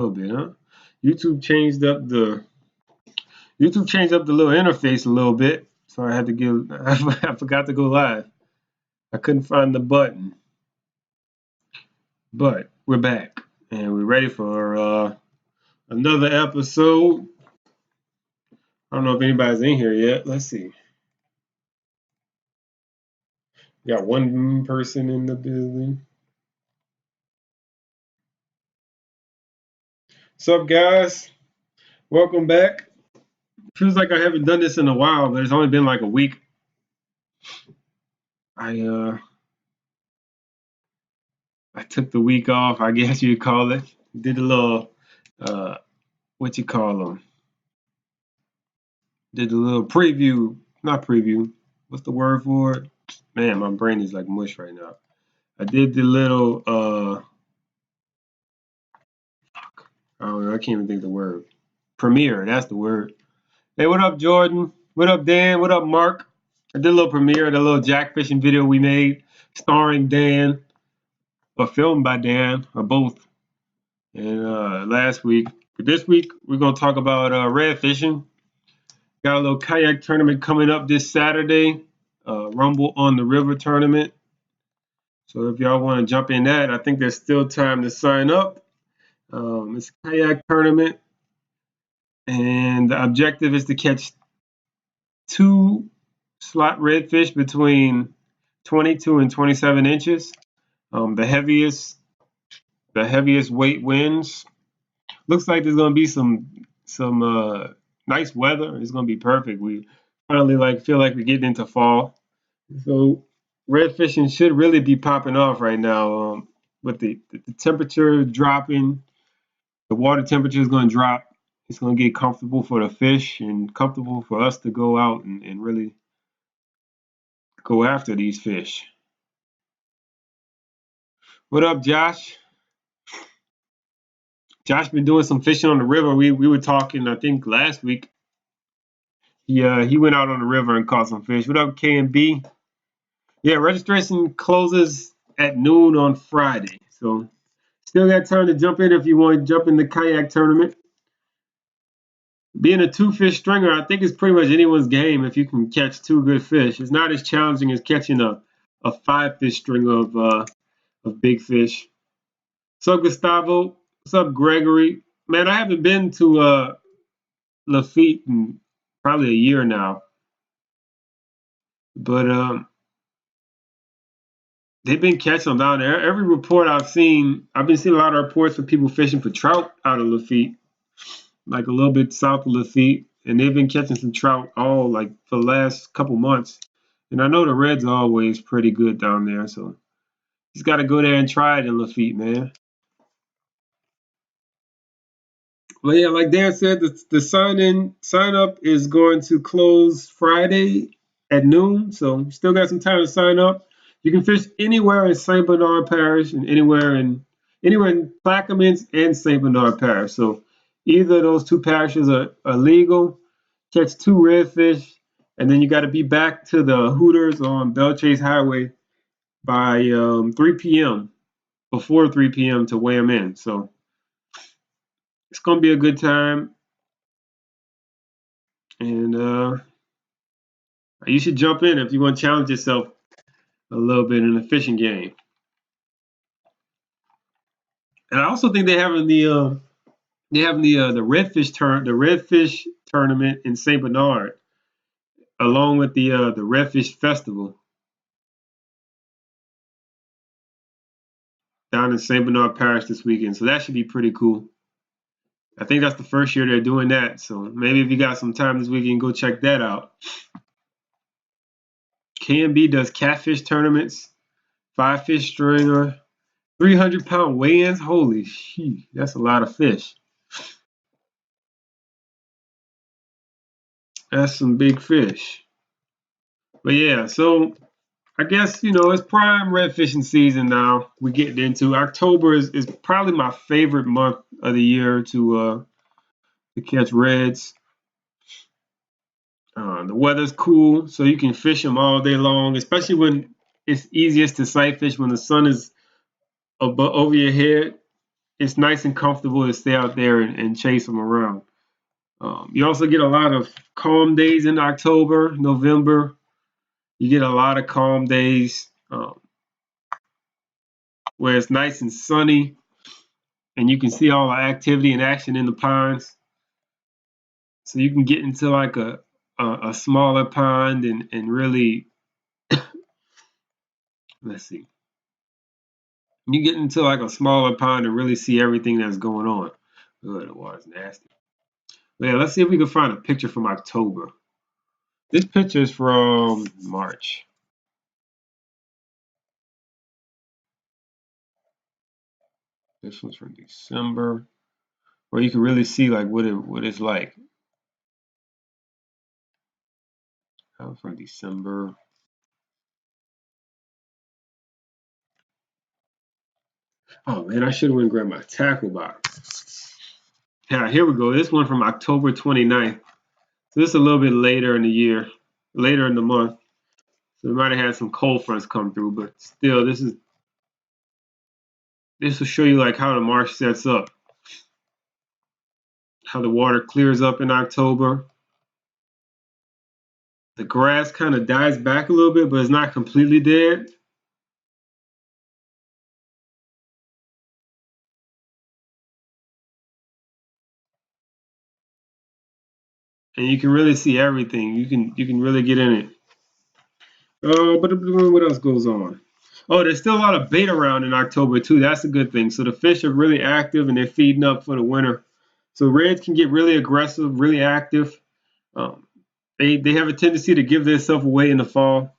A little bit, huh? YouTube changed up the little interface a little bit, so I had to give. I forgot to go live. I couldn't find the button, but we're back and we're ready for another episode. I don't know if anybody's in here yet. Let's see. We got one person in the building. What's up, guys? Welcome back. Feels like I haven't done this in a while, but it's only been like a week. I took the week off, I guess you'd call it. Did a little what you call them? Did a little preview, not preview. What's the word for it? Man, my brain is like mush right now. I did the little I don't know, I can't even think of the word. Premiere, that's the word. Hey, what up, Jordan? What up, Dan? What up, Mark? I did a little premiere, the little jack fishing video we made, starring Dan, or filmed by Dan, or both. And last week, but this week we're gonna talk about red fishing. Got a little kayak tournament coming up this Saturday, Rumble on the River tournament. So if y'all want to jump in that, I think there's still time to sign up. It's a kayak tournament, and the objective is to catch 2 slot redfish between 22 and 27 inches. The heaviest weight wins. Looks like there's gonna be some nice weather. It's gonna be perfect. We finally feel like we're getting into fall, so red fishing should really be popping off right now. With the temperature dropping, the water temperature is going to drop. It's going to get comfortable for the fish and comfortable for us to go out and really go after these fish. What up, Josh? Josh been doing some fishing on the river. We were talking, I think, last week. He went out on the river and caught some fish. What up, KMB? Yeah, registration closes at noon on Friday, so still got time to jump in if you want to jump in the kayak tournament. Being a 2-fish stringer, I think it's pretty much anyone's game if you can catch 2 good fish. It's not as challenging as catching a 5-fish string of big fish. What's up, Gustavo? What's up, Gregory? Man, I haven't been to Lafitte in probably a year now, but they've been catching them down there. Every report I've been seeing a lot of reports of people fishing for trout out of Lafitte, like a little bit south of Lafitte, and they've been catching some trout all like for the last couple months. And I know the reds are always pretty good down there, so he's got to go there and try it in Lafitte, man. But yeah, like Dan said, the sign up is going to close Friday at noon, so still got some time to sign up. You can fish anywhere in St. Bernard Parish and anywhere in Plaquemines and St. Bernard Parish. So either of those 2 parishes are legal. Catch 2 redfish, and then you got to be back to the Hooters on Bell Chase Highway by 3 p.m. before 3 p.m. to weigh them in. So it's gonna be a good time, and you should jump in if you want to challenge yourself a little bit in the fishing game. And I also think they have the redfish tournament in St. Bernard, along with the redfish festival down in St. Bernard Parish this weekend. So that should be pretty cool. I think that's the first year they're doing that. So maybe if you got some time this weekend, go check that out. KMB does catfish tournaments, 5-fish stringer, 300-pound weigh-ins. Holy shit, that's a lot of fish. That's some big fish. But yeah, so I guess, it's prime red fishing season now. We're getting into October is probably my favorite month of the year to catch reds. The weather's cool, so you can fish them all day long, especially when it's easiest to sight fish when the sun is over your head. it's nice and comfortable to stay out there and chase them around. You also get a lot of calm days in October, November. You get a lot of calm days where it's nice and sunny, and you can see all the activity and action in the ponds. So you can get into like a smaller pond and really, let's see, you get into like a smaller pond and really see everything that's going on. Oh, the water's nasty. But yeah, let's see if we can find a picture from October. This picture is from March. This one's from December, where you can really see like what it's like. That was from December. Oh man, I should have went and grabbed my tackle box. Yeah, here we go. This one from October 29th. So this is a little bit later in the year, later in the month. So we might have had some cold fronts come through, but still, this will show you like how the marsh sets up, how the water clears up in October. The grass kind of dies back a little bit, but it's not completely dead. And you can really see everything. You can really get in it. But what else goes on? Oh, there's still a lot of bait around in October too. That's a good thing. So the fish are really active and they're feeding up for the winter. So reds can get really aggressive, really active. Um, they have a tendency to give themselves away in the fall,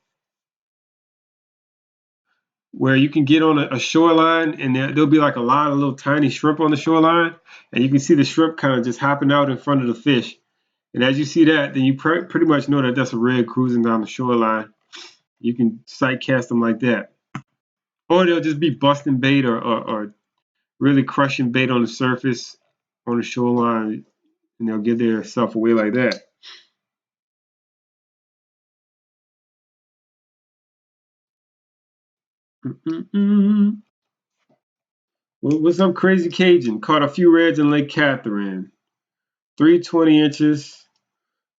where you can get on a shoreline and there'll be like a lot of little tiny shrimp on the shoreline, and you can see the shrimp kind of just hopping out in front of the fish. And as you see that, then you pretty much know that that's a red cruising down the shoreline. You can sight cast them like that. Or they'll just be busting bait or really crushing bait on the surface on the shoreline, and they'll give their self away like that. Well, what's up, Crazy Cajun? Caught a few reds in Lake Catherine. 320 inches.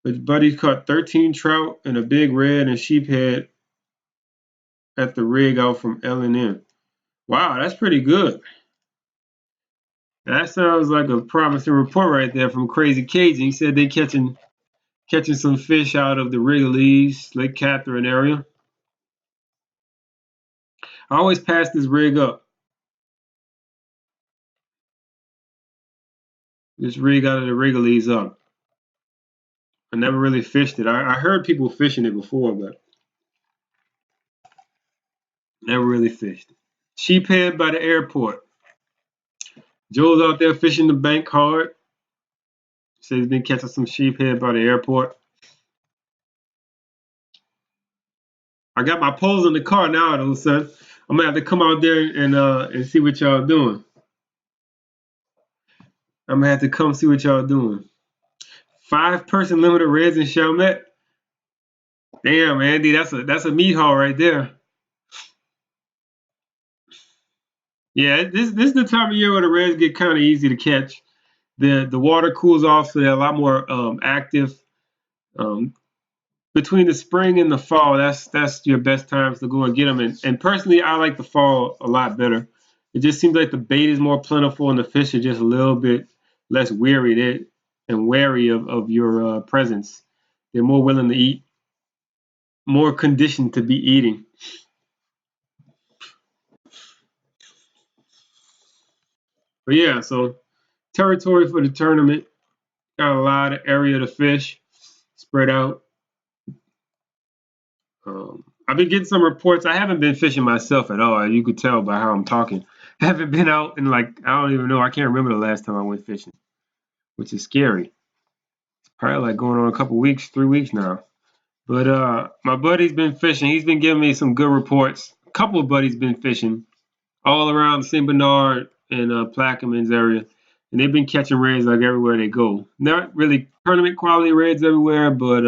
His buddy caught 13 trout and a big red and sheephead at the rig out from L&M. Wow, that's pretty good. That sounds like a promising report right there from Crazy Cajun. He said they catching some fish out of the Wrigley's, Lake Catherine area. I always pass this rig up. This rig out of the Wrigley's up. I never really fished it. I heard people fishing it before, but never really fished it. Sheephead by the airport. Joe's out there fishing the bank hard. Says he's been catching some sheephead by the airport. I got my poles in the car now, though, son. I'm gonna have to come out there and see what y'all doing. I'm gonna have to come see what y'all doing. 5-person limit of reds and Chalmette. Damn, Andy, that's a meat haul right there. Yeah, this is the time of year where the reds get kind of easy to catch. The water cools off, so they're a lot more active. Um, Between the spring and the fall, that's your best times to go and get them. And personally, I like the fall a lot better. It just seems like the bait is more plentiful and the fish are just a little bit less weary and wary of your presence. They're more willing to eat, more conditioned to be eating. But yeah, so territory for the tournament, got a lot of area to fish, spread out. I've been getting some reports. I haven't been fishing myself at all. You could tell by how I'm talking. I haven't been out in like, I don't even know. I can't remember the last time I went fishing, which is scary. It's probably like going on a couple weeks, 3 weeks now. But my buddy's been fishing. He's been giving me some good reports. A couple of buddies been fishing all around St. Bernard and Plaquemines area. And they've been catching reds like everywhere they go. Not really tournament quality reds everywhere, but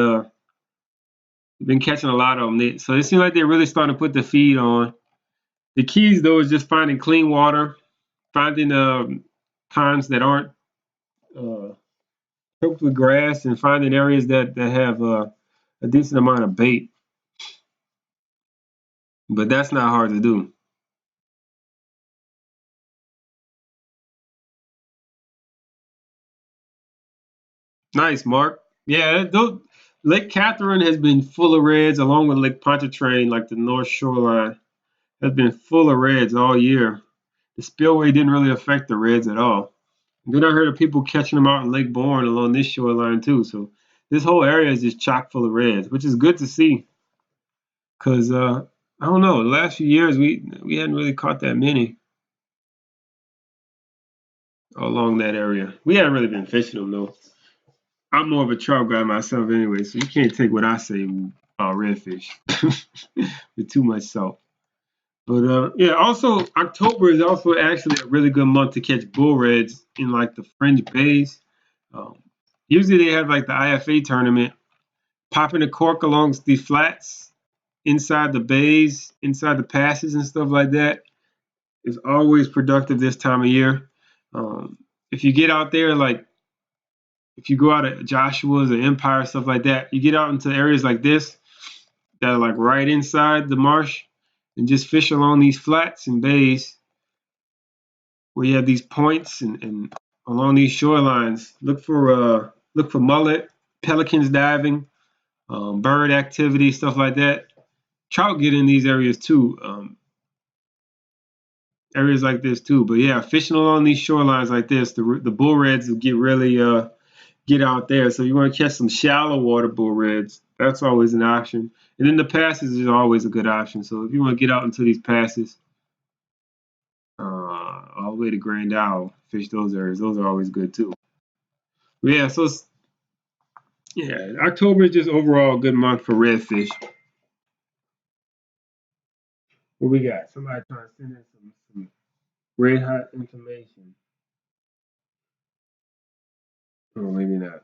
they've been catching a lot of them. So it seems like they're really starting to put the feed on. The keys, though, is just finding clean water finding ponds that aren't choked with grass, and finding areas that have a decent amount of bait. But that's not hard to do. Nice, Mark. Yeah, those, Lake Catherine has been full of reds, along with Lake Pontchartrain, like the North Shoreline, has been full of reds all year. The spillway didn't really affect the reds at all. And then I heard of people catching them out in Lake Bourne along this shoreline too. So this whole area is just chock full of reds, which is good to see. Cause I don't know, the last few years we hadn't really caught that many along that area. We haven't really been fishing them though. I'm more of a trout guy myself anyway, so you can't take what I say about redfish with too much salt. But yeah, also October is also actually a really good month to catch bull reds in like the fringe bays. Um, Usually they have like the IFA tournament, popping a cork along the flats, inside the bays, inside the passes and stuff like that is always productive this time of year. If you get out there, like if you go out at Joshua's or Empire, stuff like that, you get out into areas like this that are like right inside the marsh and just fish along these flats and bays where you have these points and along these shorelines. Look for mullet, pelicans diving, bird activity, stuff like that. Trout get in these areas too, areas like this too. But yeah, fishing along these shorelines like this, the bull reds will get really get out there. So you want to catch some shallow water bull reds. That's always an option. And then the passes is always a good option. So if you want to get out into these passes, all the way to Grand Isle, fish those areas. Those are always good too. But yeah, so yeah, October is just overall a good month for redfish. What we got? Somebody trying to send in some red hot information. Oh, maybe not.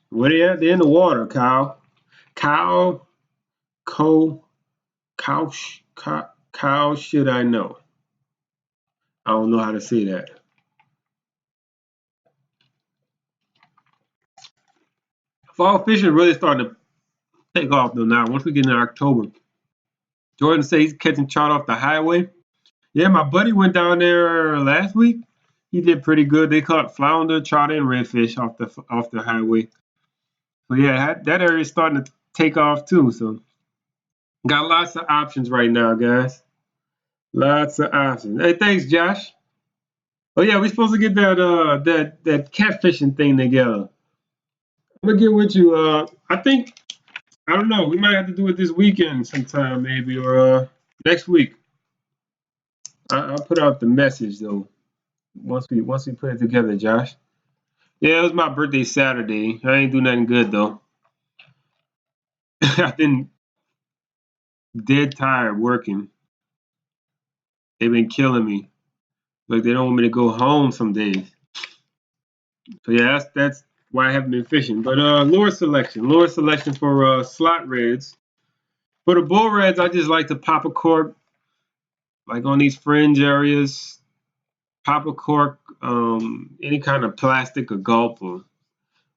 What are you at? They're in the water, Kyle. Kyle, Co, Kyle should I know? I don't know how to say that. Fall fishing really starting to take off though now. Once we get into October, Jordan says he's catching trout off the highway. Yeah, my buddy went down there last week. He did pretty good. They caught flounder, trout, and redfish off the highway. So yeah, that area is starting to take off too. So got lots of options right now, guys. Lots of options. Hey, thanks, Josh. Oh yeah, we're supposed to get that catfishing thing together. I'm gonna get with you. I think I don't know. We might have to do it this weekend sometime, maybe, or next week. I'll put out the message though once we put it together, Josh. Yeah, it was my birthday Saturday. I ain't do nothing good though. I've been dead tired working. They've been killing me. Like they don't want me to go home some days. So yeah, that's why I haven't been fishing. But lure selection for slot reds. For the bull reds, I just like to pop a cork, like on these fringe areas. Pop a cork, any kind of plastic or gulp or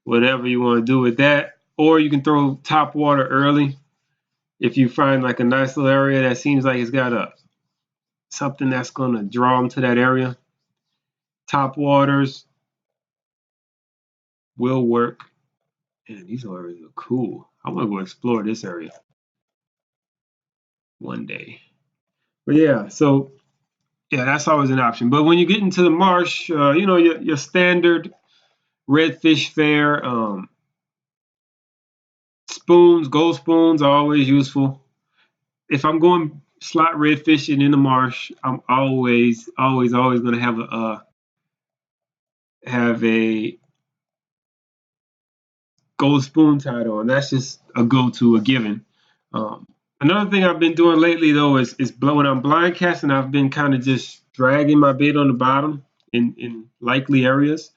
whatever you want to do with that. Or you can throw top water early if you find like a nice little area that seems like it's got a something that's going to draw them to that area. Top waters will work. Man, these areas are cool. I want to go explore this area one day. But yeah, so yeah, that's always an option. But when you get into the marsh, your standard redfish fare, spoons, gold spoons are always useful. If I'm going slot red fishing in the marsh, I'm always going to have a gold spoon tied on. That's just a go-to, a given. Um, Another thing I've been doing lately though is when I'm blind casting, I've been kind of just dragging my bait on the bottom in likely areas.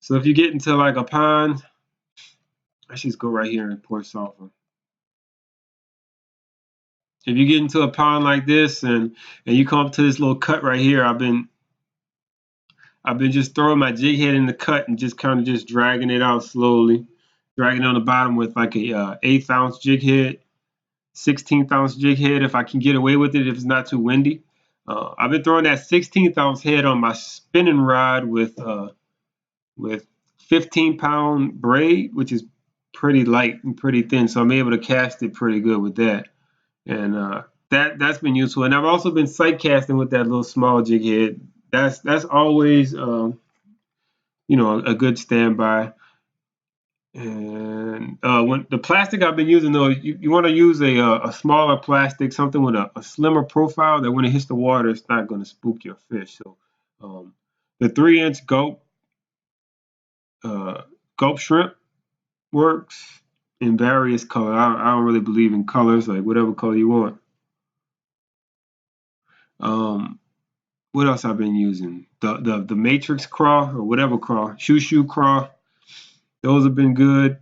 So if you get into like a pond, let's just go right here and pour sulfur. If you get into a pond like this and you come up to this little cut right here, I've been just throwing my jig head in the cut and just kind of just dragging it out slowly, dragging it on the bottom with like a 1/8 ounce jig head, 16th ounce jig head if I can get away with it if it's not too windy. I've been throwing that 16th ounce head on my spinning rod with 15-pound braid, which is pretty light and pretty thin, so I'm able to cast it pretty good with that. And that's been useful. And I've also been sight casting with that little small jig head. That's always a good standby. And when the plastic I've been using though, you want to use a smaller plastic, something with a slimmer profile that when it hits the water, it's not going to spook your fish. So the 3-inch gulp shrimp works in various colors. I don't really believe in colors, like whatever color you want. What else I've been using? The Matrix craw or whatever craw, shoo craw. Those have been good.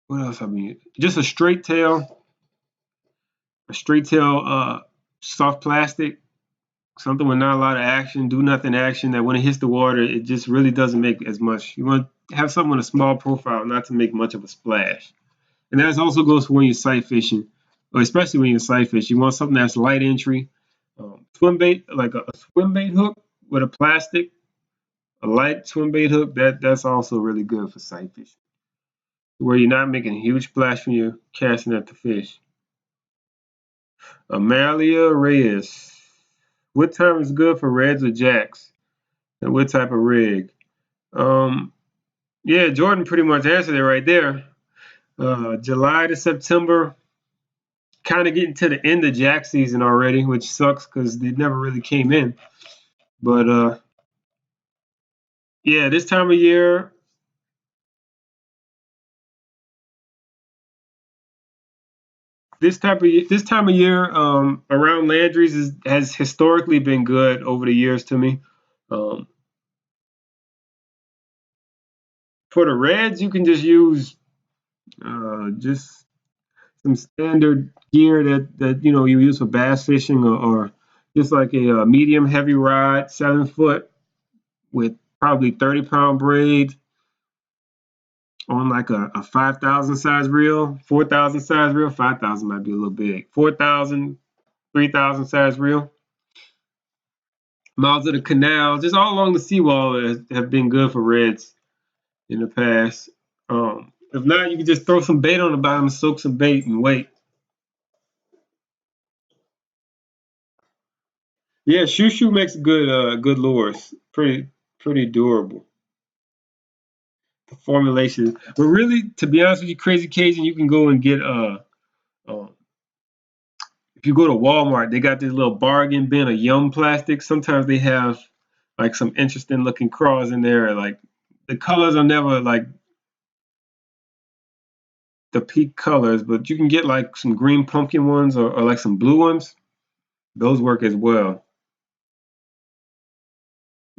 What else I've been using? Just a straight tail soft plastic, something with not a lot of action, do nothing action that when it hits the water, it just really doesn't make as much. You want to have something with a small profile, not to make much of a splash. And that also goes for when you're sight fishing, or especially when you're sight fishing. You want something that's light entry. Swim bait, like a swim bait hook with a plastic, a light swim bait hook, that's also really good for sight fishing, where you're not making a huge splash when you're casting at the fish. Amalia Reyes. What time is good for reds or jacks? And what type of rig? Um, yeah, Jordan pretty much answered it right there. July to September, kind of getting to the end of jack season already, which sucks because they never really came in. But yeah, this time of year, this time of year around Landry's has historically been good over the years to me. Um, for the reds, you can just use just some standard gear that you use for bass fishing, or just like a medium heavy rod, 7 foot with probably 30-pound braid on like a 5,000 size reel, 4,000 size reel. 5,000 might be a little big. 4,000, 3,000 size reel. Mouths of the canal, just all along the seawall have been good for reds in the past. If not, you can just throw some bait on the bottom, soak some bait, and wait. Yeah, shoo makes good lures. Pretty durable. The formulation, but really, to be honest with you, Crazy Cajun, you can go and get uh if you go to Walmart, they got this little bargain bin of Yum plastic. Sometimes they have like some interesting looking craws in there. Like the colors are never like the peak colors, but you can get like some green pumpkin ones or like some blue ones. Those work as well,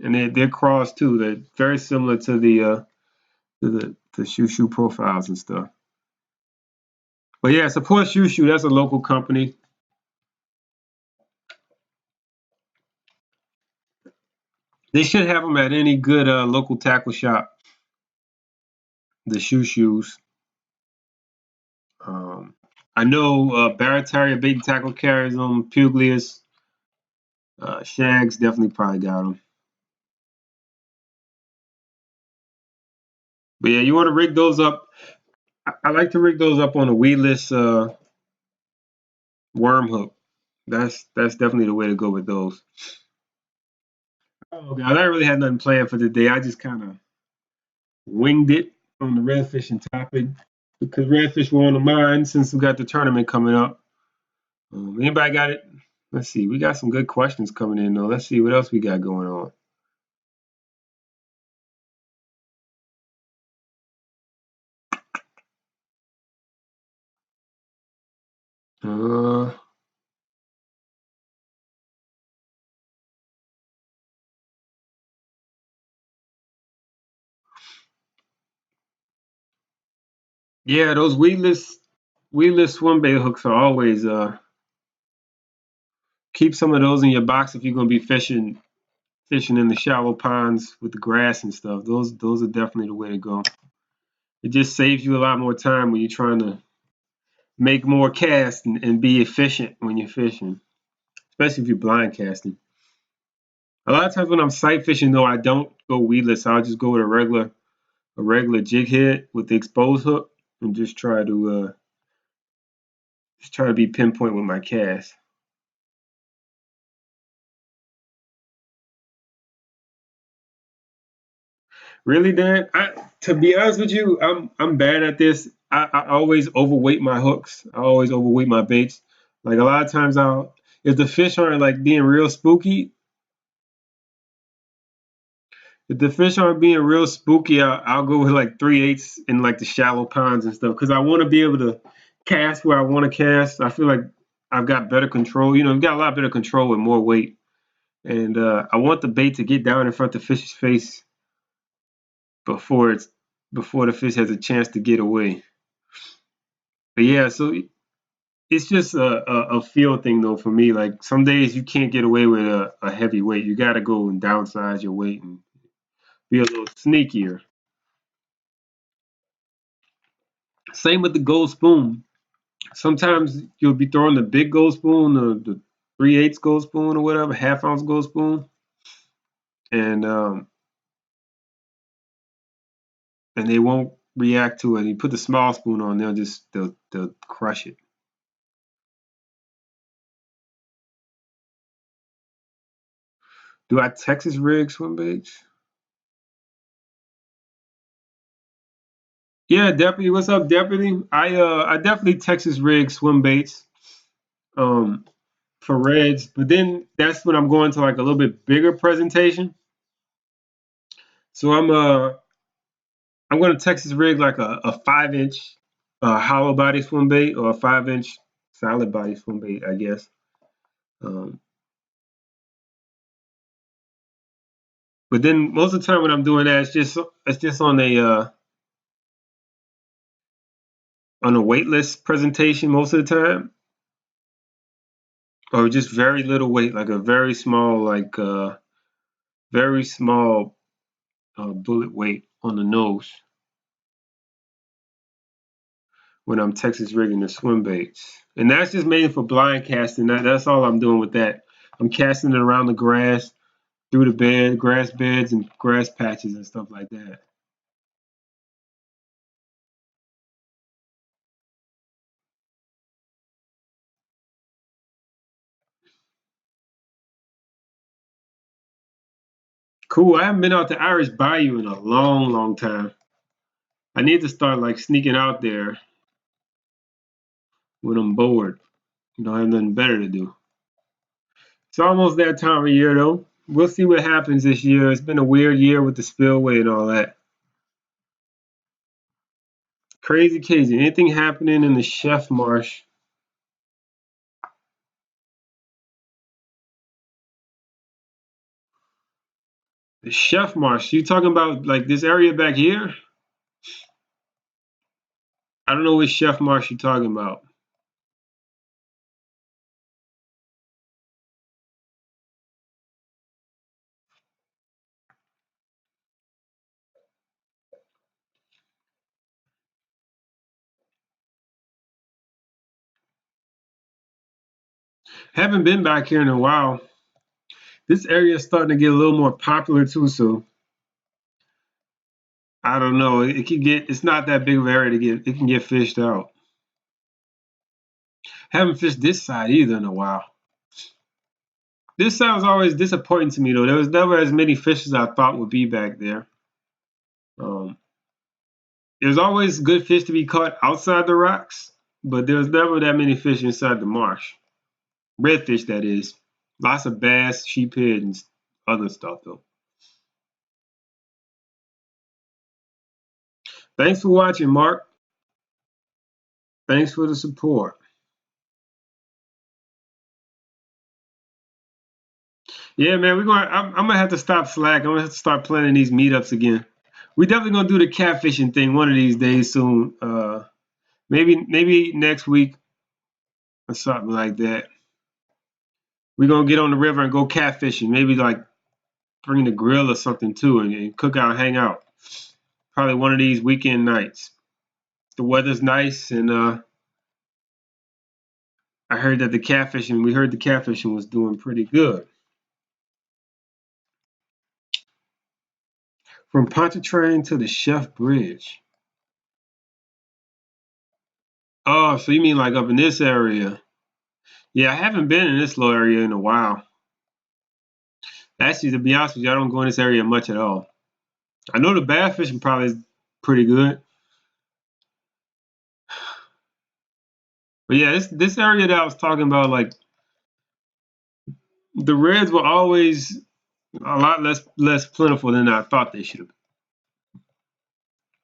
and they're craws too. They're very similar to the shoo profiles and stuff. But yeah, support shoo. That's a local company. They should have them at any good local tackle shop. The shoes. Um, I know Barataria Bait and Tackle carries them. Puglius, Shags definitely probably got them. But yeah, you want to rig those up. I like to rig those up on a weedless worm hook. That's definitely the way to go with those. Oh God, I really had nothing planned for today. I just kind of winged it on the red fishing topic because redfish were on the mind since we got the tournament coming up. Anybody got it? Let's see. We got some good questions coming in though. Let's see what else we got going on. Uh, Yeah, those weedless swim bait hooks are always keep some of those in your box if you're gonna be fishing in the shallow ponds with the grass and stuff. Those are definitely the way to go. It just saves you a lot more time when you're trying to make more casts and be efficient when you're fishing, especially if you're blind casting. A lot of times when I'm sight fishing though, I don't go weedless. I'll just go with a regular jig head with the exposed hook and just try to be pinpoint with my cast. Really, Dan? To be honest with you, I'm bad at this. I always overweight my hooks. I always overweight my baits. Like a lot of times, if the fish aren't like being real spooky, if the fish aren't being real spooky, I'll go with like 3/8 in like the shallow ponds and stuff because I want to be able to cast where I want to cast. I feel like I've got better control. I've got a lot better control with more weight, and I want the bait to get down in front of the fish's face before it's before the fish has a chance to get away. But yeah, so it's just a feel thing though for me. Like some days you can't get away with a heavy weight. You got to go and downsize your weight and be a little sneakier. Same with the gold spoon. Sometimes you'll be throwing the big gold spoon, the 3/8 gold spoon or whatever, half-ounce gold spoon, and they won't react to it. You put the small spoon on, they'll crush it. Do I Texas rig swim baits? Yeah, deputy. What's up, deputy? I definitely Texas rig swim baits um for reds, but then that's when I'm going to like a little bit bigger presentation. So I'm going to Texas rig like a 5 inch hollow body swim bait or a 5 inch solid body swim bait, I guess. Um, but then most of the time when I'm doing that, it's just on a weightless presentation most of the time, or just very little weight, like a very small bullet weight on the nose when I'm Texas rigging the swim baits. And that's just mainly for blind casting. That's all I'm doing with that. I'm casting it around the grass, through the grass beds and grass patches and stuff like that. Cool. I haven't been out to Irish Bayou in a long, long time. I need to start like sneaking out there when I'm bored. I have nothing better to do. It's almost that time of year though. We'll see what happens this year. It's been a weird year with the spillway and all that. Crazy Casey. Anything happening in the Chef Marsh? The Chef Marsh. You talking about like this area back here? I don't know which Chef Marsh you're talking about. Haven't been back here in a while. This area is starting to get a little more popular too, so I don't know. It can get. It's not that big of an area to get. It can get fished out. Haven't fished this side either in a while. This side was always disappointing to me though. There was never as many fish as I thought would be back there. Um, there's always good fish to be caught outside the rocks, but there's never that many fish inside the marsh. Redfish, that is. Lots of bass, sheephead, and other stuff though. Thanks for watching, Mark. Thanks for the support. Yeah, man, we're going. I'm gonna have to stop slack. I'm gonna have to start planning these meetups again. We definitely gonna do the catfishing thing one of these days soon. maybe next week or something like that. We're gonna get on the river and go catfishing. Maybe like bring the grill or something too, and cook out, hang out. Probably one of these weekend nights. The weather's nice, and I heard that the catfishing. We heard the catfishing was doing pretty good. From Pontchartrain to the Chef Bridge. Oh, so you mean like up in this area? Yeah, I haven't been in this little area in a while. Actually, to be honest with you, I don't go in this area much at all. I know the bass fishing probably is pretty good. But yeah, this area that I was talking about, like the reds were always a lot less plentiful than I thought they should have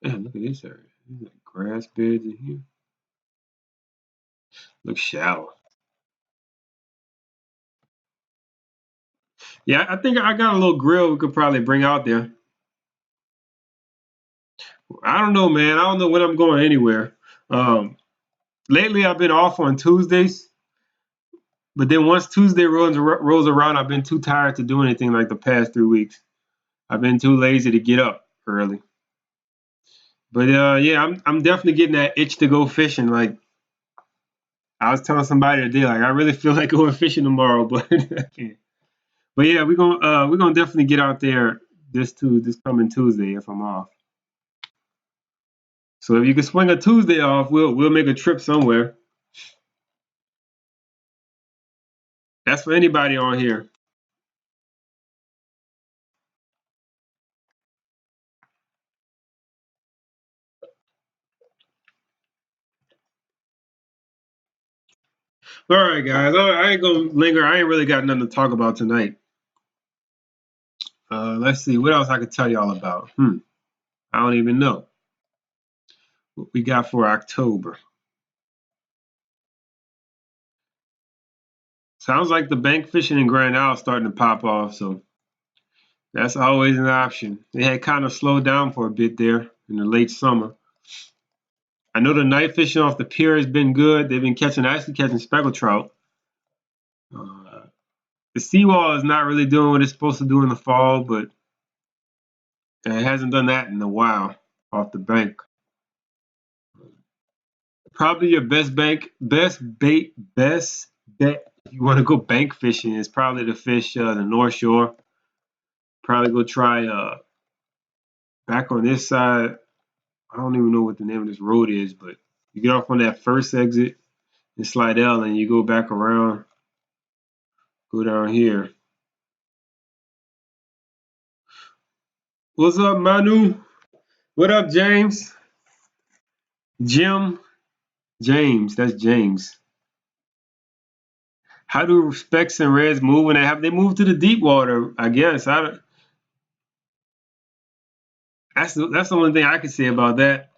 been. Man, look at this area. There's like grass beds in here. Looks shallow. Yeah, I think I got a little grill we could probably bring out there. I don't know, man. I don't know when I'm going anywhere. Um, Lately, I've been off on Tuesdays, but then once Tuesday rolls around, I've been too tired to do anything like the past 3 weeks. I've been too lazy to get up early. But yeah, I'm definitely getting that itch to go fishing. Like I was telling somebody today, like I really feel like going fishing tomorrow, but I can't. But yeah, we're gonna definitely get out there this coming Tuesday if I'm off. So if you can swing a Tuesday off, we'll make a trip somewhere. That's for anybody on here. All right, guys. I ain't gonna linger. I ain't really got nothing to talk about tonight. Let's see what else I could tell y'all about. I don't even know what we got for October. Sounds like the bank fishing in Grand Isle is starting to pop off, so that's always an option. They had kind of slowed down for a bit there in the late summer. I know the night fishing off the pier has been good. They've been actually catching speckled trout. Uh, the seawall is not really doing what it's supposed to do in the fall, but it hasn't done that in a while off the bank. Probably your best bet if you want to go bank fishing is probably to fish the North Shore. Probably go try back on this side. I don't even know what the name of this road is, but you get off on that first exit in Slidell and you go back around, go down here. What's up, Manu? What up, James? Jim? James, that's James. How do specs and reds move when they moved to the deep water? I guess I don't, that's the only thing I can say about that.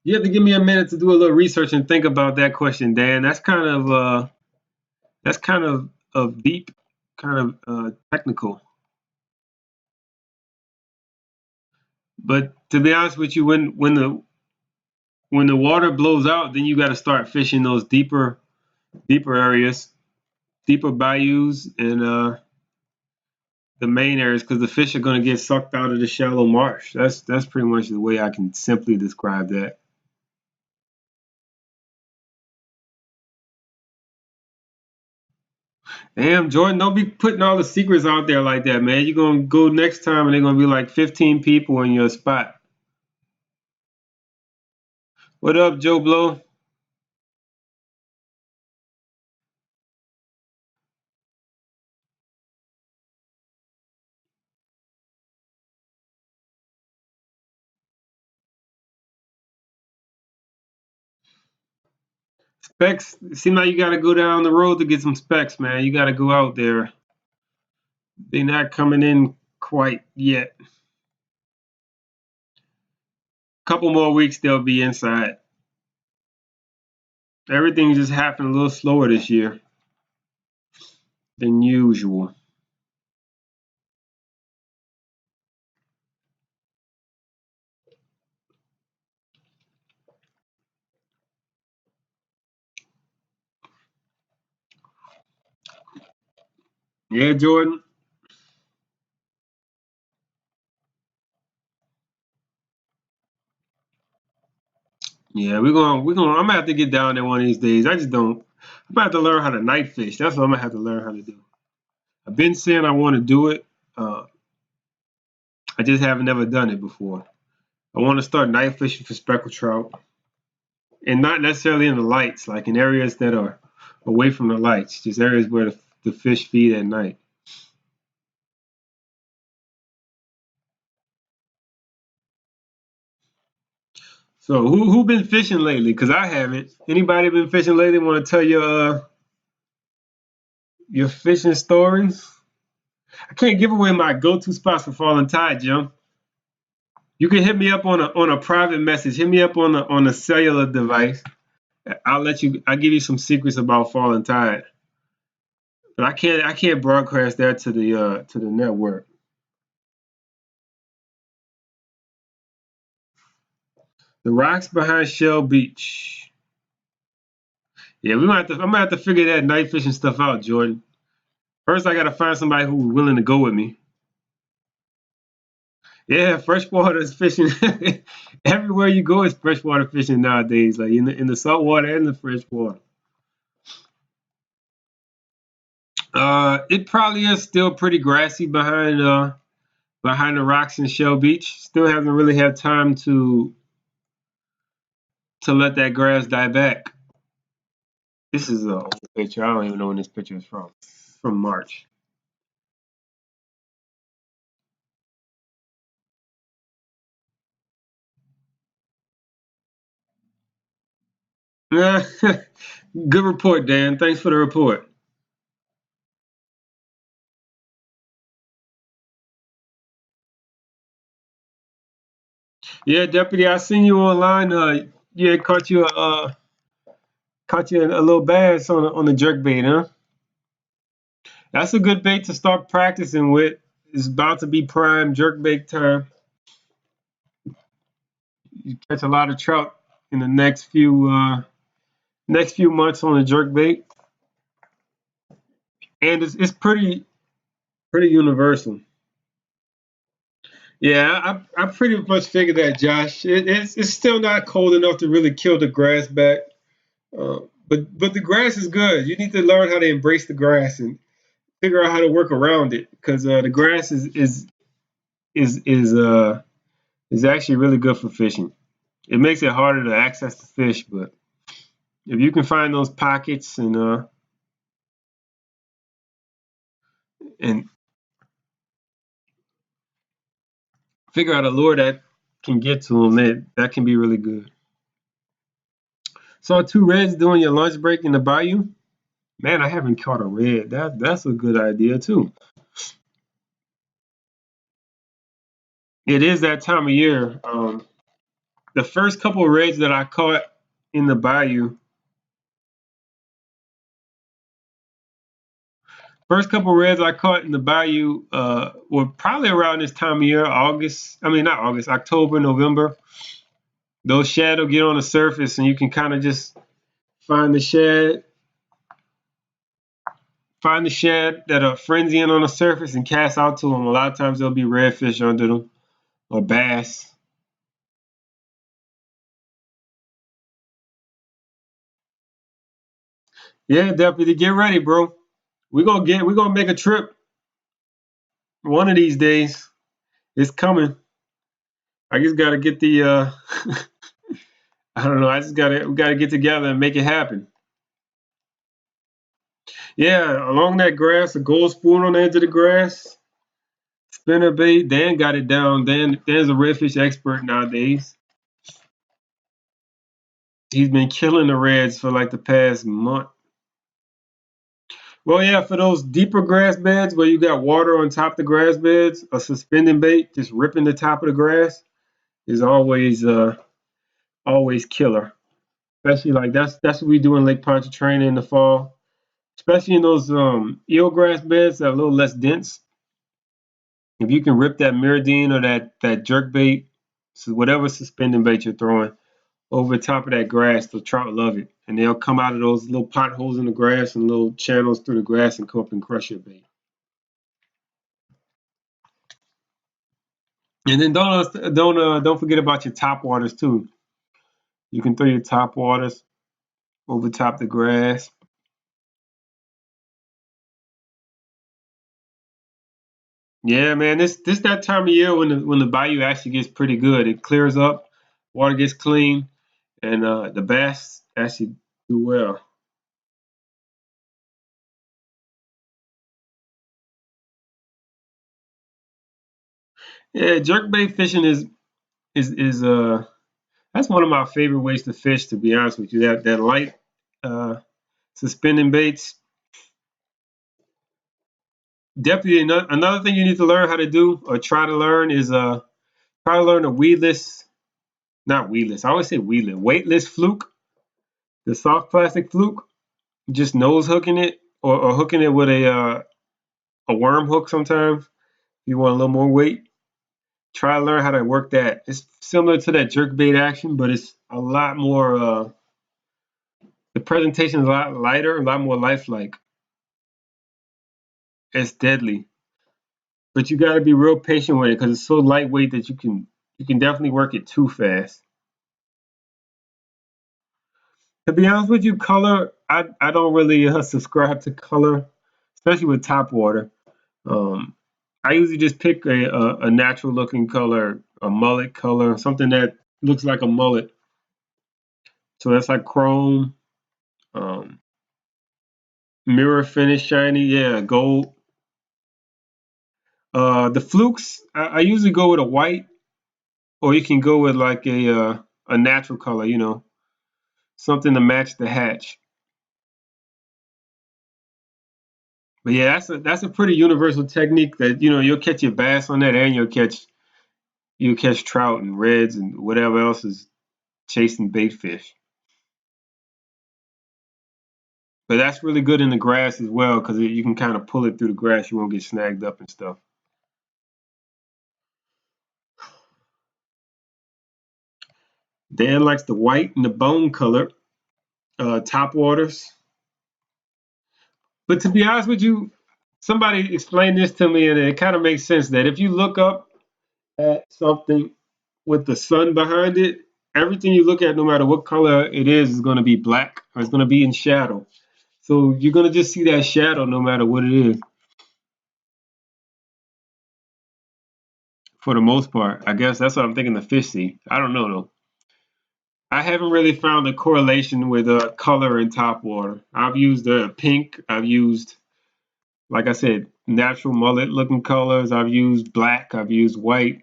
You have to give me a minute to do a little research and think about that question, Dan. That's kind of deep, kind of technical. But to be honest with you, when the water blows out, then you got to start fishing those deeper areas, deeper bayous, and the main areas because the fish are going to get sucked out of the shallow marsh. That's pretty much the way I can simply describe that. Damn, Jordan, don't be putting all the secrets out there like that, man. You're gonna go next time and they're gonna be like 15 people in your spot. What up, Joe Blow? Specs, seem like you gotta go down the road to get some specs, man. You gotta go out there. They're not coming in quite yet. Couple more weeks, they'll be inside. Everything just happened a little slower this year than usual. Yeah, Jordan. Yeah, we're gonna. I'm gonna have to get down there one of these days. I just don't. I'm gonna have to learn how to night fish. That's what I'm gonna have to learn how to do. I've been saying I want to do it. I just haven't never done it before. I want to start night fishing for speckled trout, and not necessarily in the lights, like in areas that are away from the lights, just areas where the fish feed at night. So who been fishing lately? Cause I haven't. Anybody been fishing lately? Want to tell your fishing stories? I can't give away my go-to spots for falling tide, Jim. You can hit me up on a private message. Hit me up on a cellular device. I'll let you. I'll give you some secrets about falling tide. But I can't broadcast that to the network. The rocks behind Shell Beach. Yeah, I'm gonna have to figure that night fishing stuff out, Jordan. First, I gotta find somebody who's willing to go with me. Yeah, freshwater is fishing. Everywhere you go is freshwater fishing nowadays, like in the salt water and the freshwater. It probably is still pretty grassy behind the rocks in Shell Beach. Still haven't really had time to let that grass die back. This is a old picture. I don't even know when this picture is from. From March. Good report, Dan. Thanks for the report. Yeah, Deputy, I seen you online. Yeah, caught you a little bass on the jerk bait, huh? That's a good bait to start practicing with. It's about to be prime jerk bait time. You catch a lot of trout in the next few months on the jerk bait, and it's pretty universal. Yeah, I pretty much figured that, Josh. It's still not cold enough to really kill the grass back, but the grass is good. You need to learn how to embrace the grass and figure out how to work around it because the grass is is uh is actually really good for fishing. It makes it harder to access the fish, but if you can find those pockets and figure out a lure that can get to them, that can be really good. Saw two reds doing your lunch break in the bayou. Man, I haven't caught a red. That's a good idea too. It is that time of year. The first couple of reds that I caught in the bayou, first couple of reds I caught in the bayou were probably around this time of year, August. I mean, not August, October, November. Those shad will get on the surface, and you can kind of just find the shad, find the shad that are frenzying on the surface, and cast out to them. A lot of times there'll be redfish under them or bass. Yeah, deputy, get ready, bro. We're gonna make a trip one of these days. It's coming. I just gotta get the I don't know. I just gotta we gotta get together and make it happen. Yeah, along that grass, a gold spoon on the edge of the grass, spinner bait. Dan got it down. Dan's a redfish expert nowadays. He's been killing the reds for like the past month. Well, yeah, for those deeper grass beds where you got water on top of the grass beds, a suspending bait just ripping the top of the grass is always killer. Especially like that's what we do in Lake Pontchartrain in the fall. Especially in those eelgrass beds that are a little less dense. If you can rip that miradine or that jerk bait, so whatever suspending bait you're throwing over the top of that grass, the trout love it, and they'll come out of those little potholes in the grass and little channels through the grass and come up and crush your bait. And then don't forget about your top waters too. You can throw your top waters over top the grass. Yeah, man, this that time of year when the bayou actually gets pretty good. It clears up, water gets clean, and the bass actually do well. Yeah, jerkbait fishing is that's one of my favorite ways to fish. To be honest with you, that light uh, suspending baits. Definitely another thing you need to learn how to do or try to learn is try to learn a weedless, not weedless. I always say weedless, weightless fluke, the soft plastic fluke. Just nose hooking it or hooking it with a worm hook sometimes. If you want a little more weight, try to learn how to work that. It's similar to that jerk bait action, but it's a lot more. The presentation is a lot lighter, a lot more lifelike. It's deadly, but you got to be real patient with it because it's so lightweight that you can definitely work it too fast. To be honest with you, color I don't really subscribe to color, especially with top water. Um, I usually just pick a natural looking color, a mullet color, something that looks like a mullet. So that's like chrome, um, mirror finish, shiny, yeah, gold. The flukes, I usually go with a white, or you can go with like a natural color, something to match the hatch. But yeah, that's a pretty universal technique that you'll catch your bass on that, and you'll catch trout and reds and whatever else is chasing bait fish. But that's really good in the grass as well because you can kind of pull it through the grass. You won't get snagged up and stuff. Dan likes the white and the bone color top waters. But to be honest with you, somebody explained this to me and it kind of makes sense that if you look up at something with the sun behind it, everything you look at, no matter what color it is going to be black or it's going to be in shadow. So you're going to just see that shadow no matter what it is for the most part. I guess that's what I'm thinking the fish see. I don't know though. I haven't really found a correlation with color and top water. I've used pink. I've used, like I said, natural mullet looking colors. I've used black. I've used white.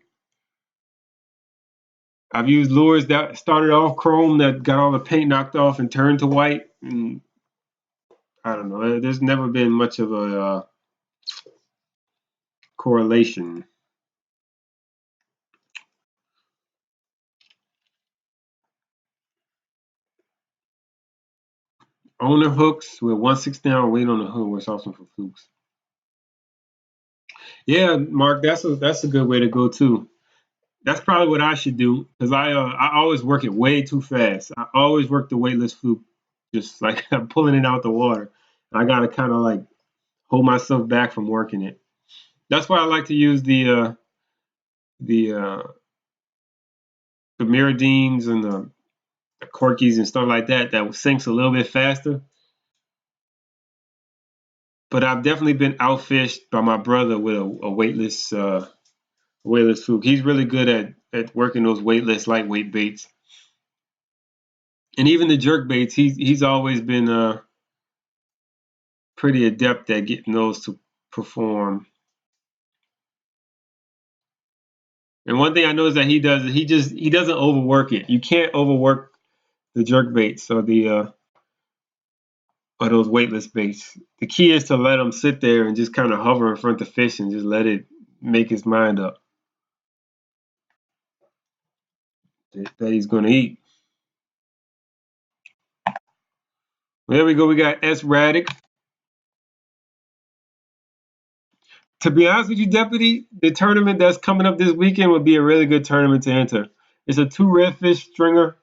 I've used lures that started off chrome that got all the paint knocked off and turned to white. And I don't know. There's never been much of a correlation. Owner hooks with 1/16 weight on the hook was awesome for flukes. Yeah, Mark, that's a good way to go too. That's probably what I should do because I always work it way too fast. I always work the weightless fluke, just like I'm pulling it out the water. I gotta kind of like hold myself back from working it. That's why I like to use the the Miradines and the Corkies and stuff like that that sinks a little bit faster. But I've definitely been outfished by my brother with a weightless fluke. He's really good at working those weightless lightweight baits. And even the jerk baits, he's always been pretty adept at getting those to perform. And one thing I know is that he does is he doesn't overwork it. You can't overwork the jerk baits or those weightless baits. The key is to let him sit there and just kind of hover in front of the fish and just let it make his mind up that he's going to eat. There we go. We got S. Raddick. To be honest with you, Deputy, the tournament that's coming up this weekend would be a really good tournament to enter. It's a two redfish stringer.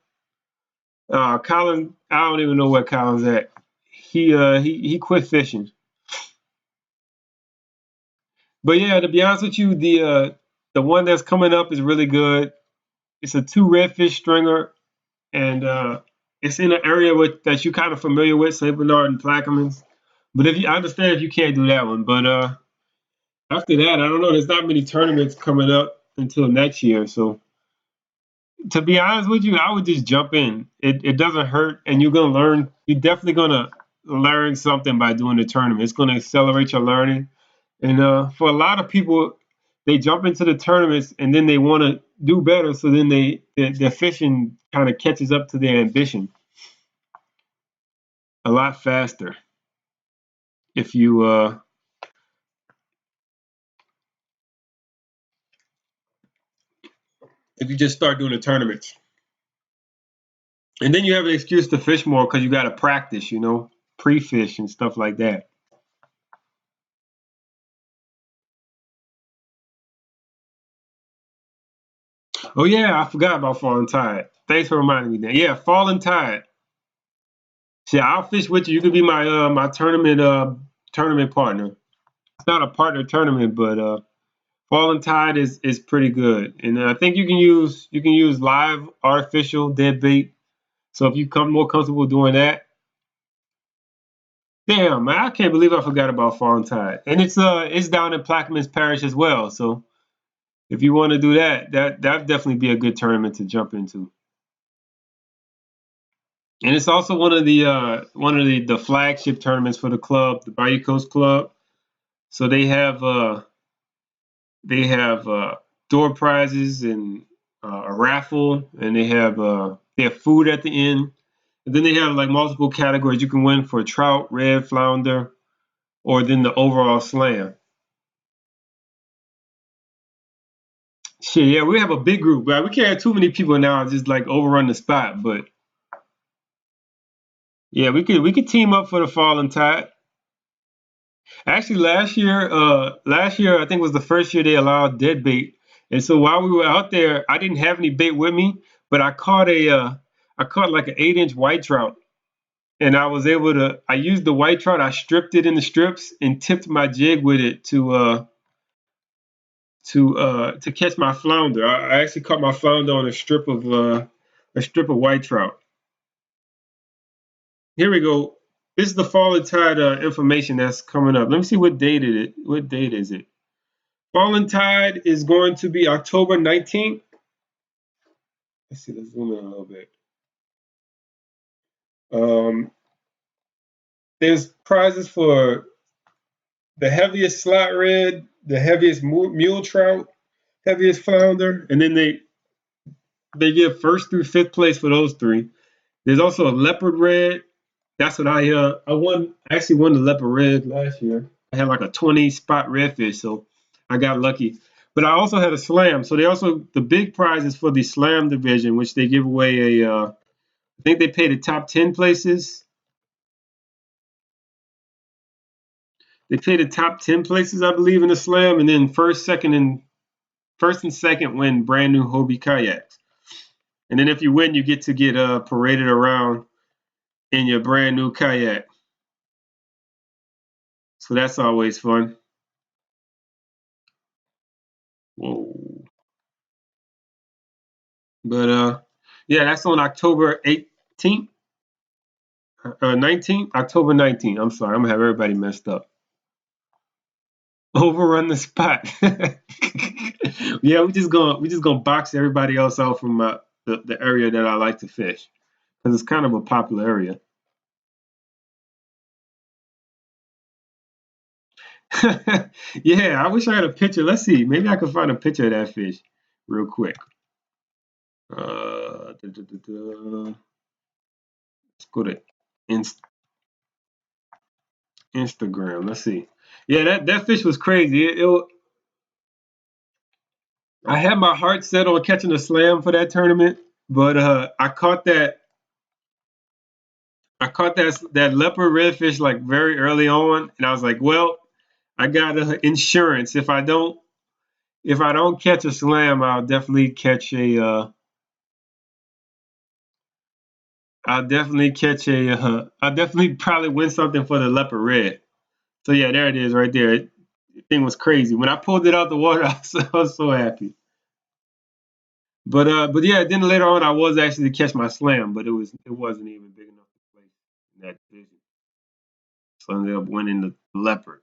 Colin, I don't even know where Colin's at. He quit fishing. But yeah, to be honest with you, The one that's coming up is really good. It's a two redfish stringer, and it's in an area that you kind of familiar with, Saint Bernard and Plaquemines. But if you I understand if you can't do that one, but after that, I don't know. There's not many tournaments coming up until next year, so to be honest with you, I would just jump in. It doesn't hurt, and you're gonna learn. You're definitely gonna learn something by doing the tournament. It's gonna accelerate your learning. And for a lot of people, they jump into the tournaments and then they want to do better. So then their fishing kind of catches up to their ambition a lot faster if you just start doing the tournaments. And then you have an excuse to fish more because you got to practice, pre-fish and stuff like that. Oh yeah, I forgot about Falling Tide. Thanks for reminding me that. Yeah, Falling Tide. See, I'll fish with you. You could be my tournament partner. It's not a partner tournament, but Falling Tide is pretty good, and I think you can use live artificial dead bait. So if you come more comfortable doing that, damn man, I can't believe I forgot about Falling Tide, and it's down in Plaquemines Parish as well. So if you want to do that, that'd definitely be a good tournament to jump into. And it's also one of the flagship tournaments for the club, the Bayou Coast Club. So they have door prizes and a raffle, and they have food at the end. And then they have like multiple categories you can win for trout, red, flounder, or then the overall slam. Shit, yeah, we have a big group, but we can't have too many people now just like overrun the spot. But yeah, we could team up for the Fallen Tide. Actually, last year I think was the first year they allowed dead bait, and so while we were out there, I didn't have any bait with me, but I caught like an 8-inch white trout, and I was able to. I used the white trout, I stripped it in the strips, and tipped my jig with it to catch my flounder. I actually caught my flounder on a strip of white trout. Here we go. This is the Fallen Tide information that's coming up. Let me see what date it is. What date is it? Fallen Tide is going to be October 19th. Let's see, let's zoom in a little bit. Um, there's prizes for the heaviest slot red, the heaviest mule trout, heaviest flounder, and then they give first through fifth place for those three. There's also a leopard red. That's what I won. I actually won the leopard red last year. I had like a 20 spot redfish, so I got lucky. But I also had a slam. So the big prize is for the slam division, which they give away I think they pay the top 10 places. They pay the top 10 places, I believe, in the slam, and then first and second win brand new Hobie kayaks. And then if you win, you get to get paraded around in your brand new kayak. So that's always fun. Whoa. But yeah, that's on October 18th, 19th, October 19th. I'm sorry, I'm gonna have everybody messed up. Overrun the spot. Yeah, we just gonna box everybody else out from the area that I like to fish because it's kind of a popular area. Yeah, I wish I had a picture. Let's see, maybe I can find a picture of that fish real quick. Let's go to Inst- Instagram. Let's see. Yeah, that fish was crazy. I had my heart set on catching a slam for that tournament, but I caught that leopard redfish like very early on, and I was like, well, I got insurance. If I don't catch a slam, I'll definitely probably win something for the leopard red. So yeah, there it is right there. The thing was crazy. When I pulled it out the water, I was so happy. But yeah, then later on, I was actually to catch my slam, but it wasn't even big enough to play in that division. So I ended up winning the leopard.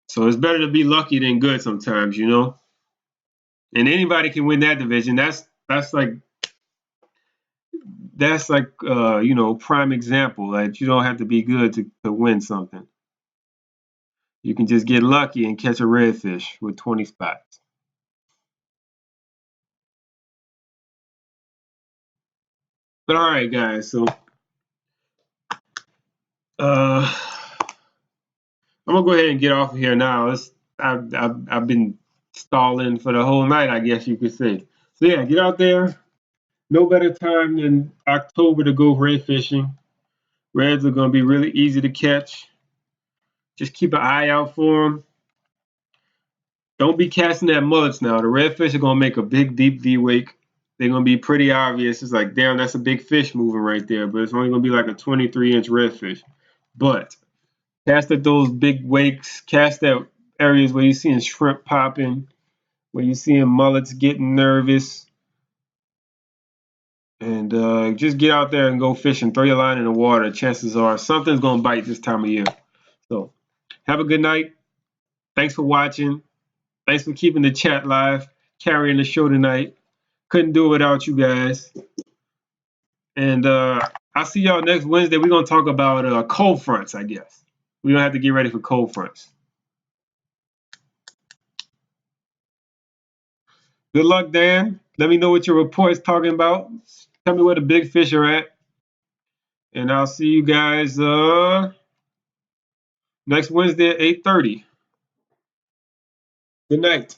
So it's better to be lucky than good sometimes, you know. And anybody can win that division. That's like you know, prime example that you don't have to be good to win something. You can just get lucky and catch a redfish with 20 spots. But all right, guys. So uh, I'm gonna go ahead and get off of here now. I've been stalling for the whole night, I guess you could say. So yeah, get out there. No better time than October to go red fishing. Reds are gonna be really easy to catch. Just keep an eye out for them. Don't be casting at mullets now. The redfish are gonna make a big, deep V wake. They're gonna be pretty obvious. It's like, damn, that's a big fish moving right there, but it's only gonna be like a 23-inch redfish. But cast at those big wakes. Cast at areas where you're seeing shrimp popping, where you're seeing mullets getting nervous, and just get out there and go fishing. Throw your line in the water. Chances are something's gonna bite this time of year. So have a good night. Thanks for watching. Thanks for keeping the chat live, carrying the show tonight. Couldn't do it without you guys. And I'll see y'all next Wednesday. We're gonna talk about cold fronts, I guess. We're gonna have to get ready for cold fronts. Good luck, Dan. Let me know what your report's talking about. Tell me where the big fish are at. And I'll see you guys next Wednesday at 8:30. Good night.